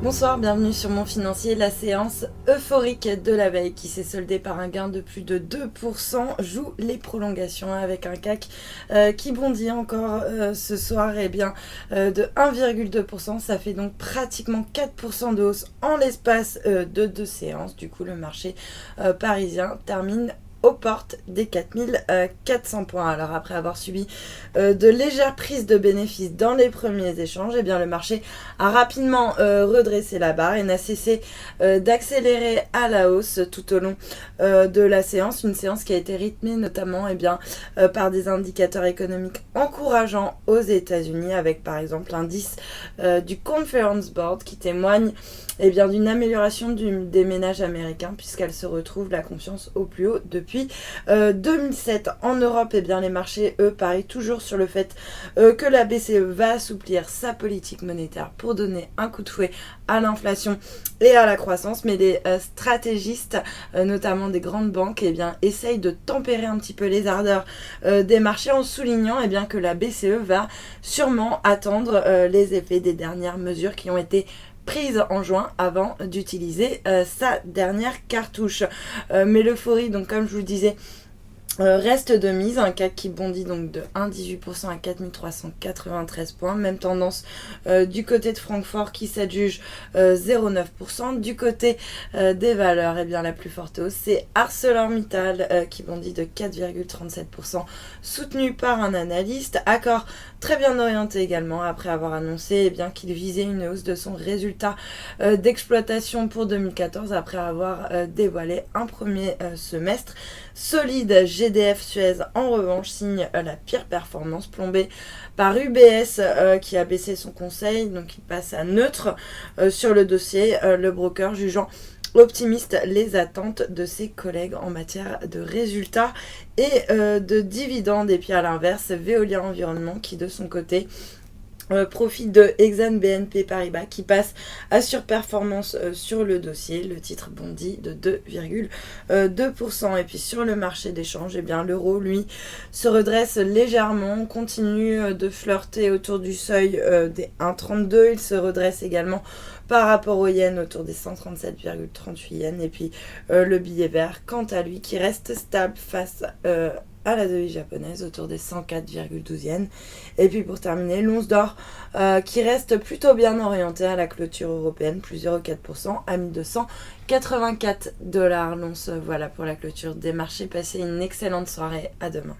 Bonsoir, bienvenue sur Mon Financier. La séance euphorique de la veille qui s'est soldée par un gain de plus de 2% joue les prolongations avec un CAC qui bondit encore ce soir de 1,2%. Ça fait donc pratiquement 4% de hausse en l'espace de deux séances. Du coup, le marché parisien termine aux portes des 4400 points. Alors après avoir subi de légères prises de bénéfices dans les premiers échanges, le marché a rapidement redressé la barre et n'a cessé d'accélérer à la hausse tout au long de la séance. Une séance qui a été rythmée notamment par des indicateurs économiques encourageants aux États-Unis, avec par exemple l'indice du Conference Board qui témoigne d'une amélioration des ménages américains, puisqu'elle se retrouve la confiance au plus haut depuis 2007. En Europe, les marchés, eux, parient toujours sur le fait que la BCE va assouplir sa politique monétaire pour donner un coup de fouet à l'inflation et à la croissance, mais les stratégistes, notamment des grandes banques, essayent de tempérer un petit peu les ardeurs des marchés en soulignant que la BCE va sûrement attendre les effets des dernières mesures qui ont été prise en juin avant d'utiliser sa dernière cartouche. Mais l'euphorie, donc comme je vous le disais, reste de mise, un CAC qui bondit donc de 1,18% à 4393 points. Même tendance du côté de Francfort qui s'adjuge 0,9%. Du côté des valeurs, la plus forte hausse, c'est ArcelorMittal qui bondit de 4,37%, soutenu par un analyste. Accor très bien orienté également après avoir annoncé qu'il visait une hausse de son résultat d'exploitation pour 2014 après avoir dévoilé un premier semestre solide. GDF Suez en revanche signe la pire performance, plombée par UBS qui a baissé son conseil, donc il passe à neutre sur le dossier, le broker jugeant optimiste les attentes de ses collègues en matière de résultats et de dividendes. Et puis à l'inverse, Veolia Environnement qui de son côté profite de Exane BNP Paribas qui passe à surperformance sur le dossier. Le titre bondit de 2,2%. Et puis sur le marché d'échange, l'euro, lui, se redresse légèrement, continue de flirter autour du seuil des 1,32. Il se redresse également par rapport au yen autour des 137,38 yens. Et puis le billet vert, quant à lui, qui reste stable face à la devise japonaise autour des 104,12 yens. Et puis pour terminer, l'once d'or qui reste plutôt bien orientée à la clôture européenne, plus 0,4% à 1284 $ l'once. Voilà pour la clôture des marchés. Passez une excellente soirée, à demain.